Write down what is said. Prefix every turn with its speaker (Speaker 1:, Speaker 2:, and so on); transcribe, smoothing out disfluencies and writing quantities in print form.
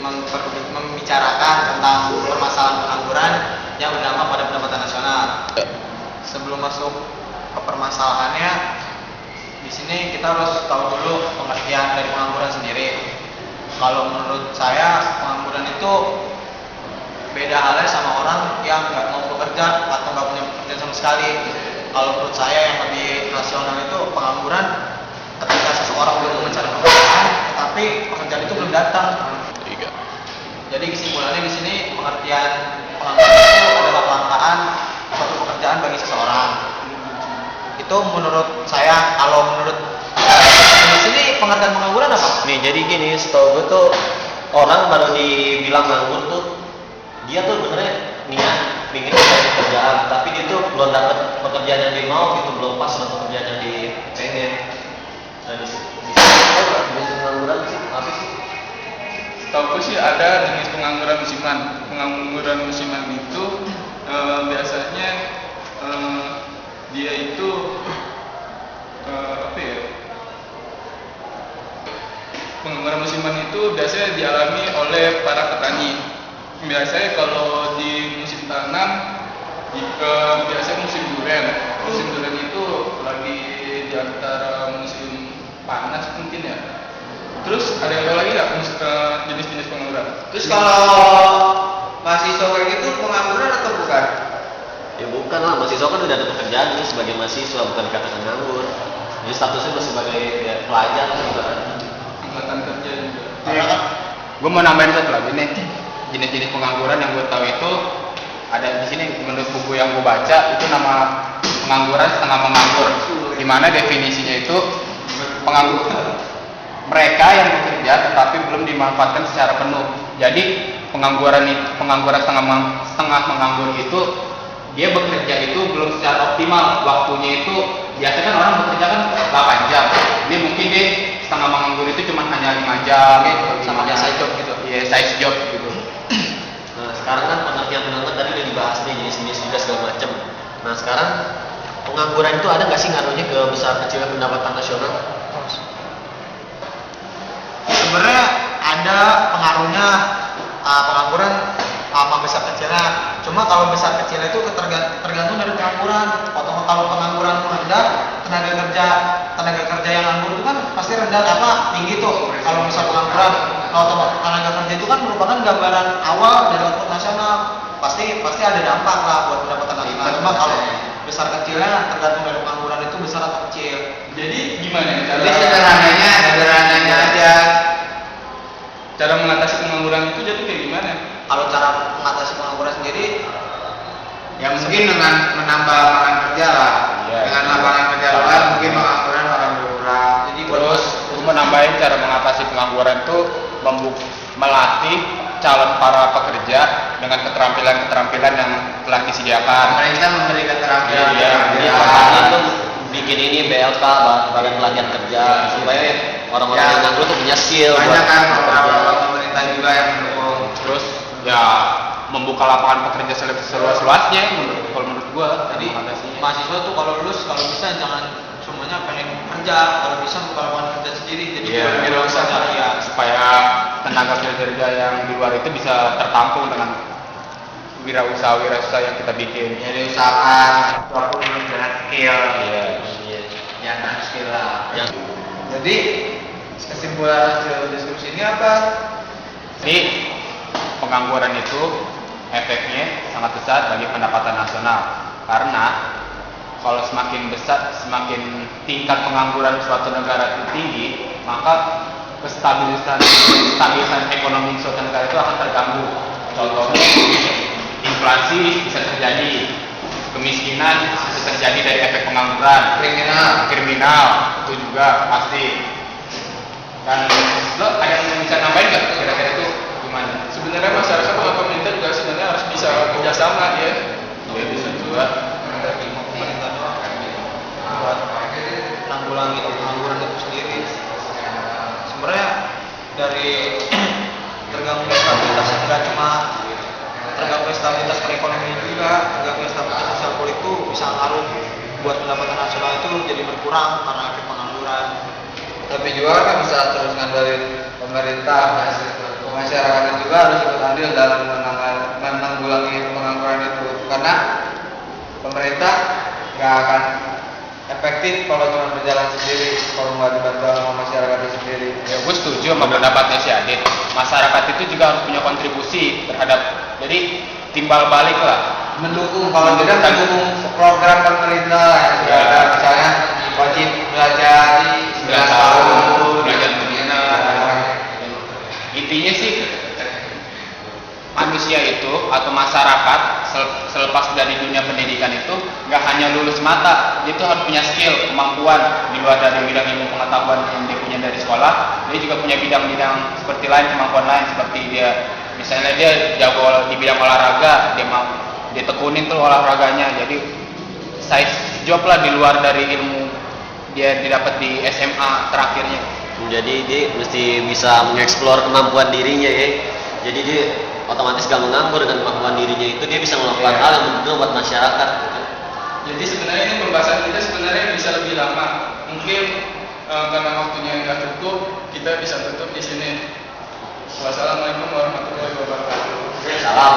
Speaker 1: membicarakan tentang permasalahan pengangguran yang berdampak pada pendapatan nasional. Sebelum masuk ke permasalahannya, di sini kita harus tahu dulu pengertian dari pengangguran sendiri. Kalau menurut saya, pengangguran itu beda halnya sama orang yang nggak mau bekerja atau nggak punya pekerjaan sama sekali. Kalau menurut saya yang lebih rasional itu pengangguran ketika seseorang belum mencari pekerjaan, tetapi pekerjaan itu belum datang. Jadi kesimpulannya di sini pengertian pengangguran itu adalah kelangkaan suatu pekerjaan bagi seseorang. Itu menurut saya. Kalau menurut di sini pengertian pengangguran apa?
Speaker 2: Nih jadi gini, setahu gue tuh orang baru dibilang nganggur tuh dia tuh benernya niat pingin cari pekerjaan, tapi dia tuh belum dapat pekerjaan yang dia mau gitu, belum pas dengan pekerjaan yang dia pengen. Nah di sini jenis pengangguran sih apa sih?
Speaker 3: Tahu sih ada jenis pengangguran musiman. Pengangguran musiman itu biasanya dia itu apa ya? Pengangguran musiman itu biasanya dialami oleh para petani. Biasanya kalau di musim tanam, jika biasanya musim durian. Musim durian itu lagi di antara musim panas mungkin ya. Terus ada yang tahu lagi nggak jenis-jenis pengangguran?
Speaker 1: Terus kalau mahasiswa kayak gitu pengangguran atau bukan?
Speaker 2: Ya bukan lah, mahasiswa kan udah ada pekerjaan ini sebagai mahasiswa, bukan dikatakan nganggur. Jadi statusnya masih sebagai ya, pelajar kan.
Speaker 3: Angkatan kerja juga.
Speaker 1: Iya.
Speaker 4: Gue mau nambahin satu lagi nih, jenis-jenis pengangguran yang gue tahu itu ada di sini menurut buku yang gue baca itu nama pengangguran setengah menganggur. Dimana definisinya itu pengangguran mereka yang bekerja tetapi belum dimanfaatkan secara penuh. Jadi pengangguran setengah menganggur itu dia bekerja itu belum secara optimal. Waktunya itu biasanya kan orang bekerja kan 8 jam. Ini mungkin dia setengah menganggur itu cuma hanya 5 jam gitu,
Speaker 1: Sama kayak side job gitu.
Speaker 4: Iya, side job gitu.
Speaker 2: Nah sekarang kan pengertian pengangguran tadi udah dibahas nih jenis-jenis juga segala macam. Nah sekarang pengangguran itu ada nggak sih ngaruhnya ke besar kecilnya pendapatan nasional?
Speaker 1: Sebenarnya ada pengaruhnya pengangguran sama besar kecilnya. Cuma kalau besar kecilnya itu tergantung dari pengangguran. Kalau pengangguran rendah, tenaga kerja yang nganggur itu kan pasti rendah tinggi tuh. Kalau misal pengangguran, kalau tenaga kerja itu kan merupakan gambaran awal dari output nasional. Pasti ada dampak lah buat pendapatan nasional. Cuma kalau besar kecilnya tergantung dari pengangguran itu besar atau kecil.
Speaker 3: Jadi gimana?
Speaker 1: Jadi sederhananya aja.
Speaker 3: Cara mengatasi pengangguran itu jadi kayak gimana?
Speaker 1: Kalau cara mengatasi pengangguran sendiri,
Speaker 5: Ya mungkin dengan menambah lapangan kerja lah.
Speaker 4: Iya.
Speaker 5: Dengan lapangan kerja luas mungkin pengangguran akan berkurang.
Speaker 1: jadi
Speaker 4: Terus gue mau nambahin cara mengatasi pengangguran itu melatih calon para pekerja dengan keterampilan-keterampilan yang telah disediakan.
Speaker 5: Pemerintah memberi keterampilan.
Speaker 4: Iya,
Speaker 2: Jadi pemerintah itu bikin ini BLK, badan pelatihan kerja, supaya orang-orang
Speaker 5: Ya.
Speaker 2: yang nganggur tuh punya skill
Speaker 5: Banyak kan
Speaker 2: bekerja.
Speaker 5: pemerintah juga yang mendukung.
Speaker 4: Terus ya membuka lapangan pekerja seluas-luasnya kalau menurut gua.
Speaker 1: jadi
Speaker 4: mengatasinya.
Speaker 1: mahasiswa tuh kalau lulus bisa jangan semuanya pengen kerja, kalau bisa buka lapangan kerja sendiri. Jadi
Speaker 4: Iya,
Speaker 1: wirausaha ya.
Speaker 4: supaya tenaga kerja yang di luar itu bisa tertampung dengan wirausaha yang kita bikin.
Speaker 5: Jadi usahakan walaupun belum dengan skill.
Speaker 4: Iya.
Speaker 5: Jangan skill lah.
Speaker 2: Yang
Speaker 1: Jadi kesimpulan hasil diskusi ini apa?
Speaker 4: Jadi pengangguran itu efeknya sangat besar bagi pendapatan nasional karena kalau semakin besar, semakin tingkat pengangguran suatu negara itu tinggi, maka kestabilisan ekonomi suatu negara itu akan terganggu. Contohnya inflasi bisa terjadi, kemiskinan bisa terjadi dari efek pengangguran, kriminal itu juga pasti. Dan lo ada yang bisa nambahin nggak kira-kira itu gimana?
Speaker 3: Sebenarnya masyarakat sama pemerintah juga sebenarnya harus bisa kerjasama ya.
Speaker 4: Iya bisa juga.
Speaker 1: Dari pemerintah doang buat menanggulangi pengangguran itu sendiri. Sebenarnya dari terganggunya stabilitas tidak cuma terganggunya stabilitas perekonomian juga, terganggunya stabilitas sosial politik itu bisa ngaruh buat pendapatan nasional itu jadi berkurang karena efek pengangguran.
Speaker 5: Tapi juga kan bisa terus ngandelin pemerintah, masyarakatnya juga harus ikut andil dalam menanggulangi pengangguran itu, karena pemerintah nggak akan efektif kalau cuma berjalan sendiri, kalau nggak dibantu sama masyarakatnya sendiri.
Speaker 4: Ya, gue setuju sama pendapatnya si Adit. Masyarakat itu juga harus punya kontribusi terhadap, jadi timbal balik lah.
Speaker 5: Mendukung, kalau tidak mendukung program pemerintah yang sudah ada, misalnya wajib belajar di 9 tahun,
Speaker 4: belajar benar. Intinya sih manusia itu atau masyarakat selepas dari dunia pendidikan itu nggak hanya lulus mata, dia tuh harus punya skill, kemampuan di luar dari bidang ilmu pengetahuan yang dia punya dari sekolah. Dia juga punya bidang-bidang seperti lain, kemampuan lain seperti dia misalnya dia jago di bidang olahraga, dia tekunin tuh olahraganya. Jadi size job lah di luar dari ilmu dia didapat di SMA terakhirnya.
Speaker 2: Jadi dia mesti bisa mengeksplor kemampuan dirinya ya. Jadi dia otomatis gak menganggur dengan kemampuan dirinya itu, dia bisa melakukan hal yang berguna buat masyarakat.
Speaker 3: Jadi sebenarnya ini pembahasan kita sebenarnya bisa lebih lama. Mungkin karena waktunya nggak cukup, kita bisa tutup di sini. Wassalamualaikum warahmatullahi wabarakatuh.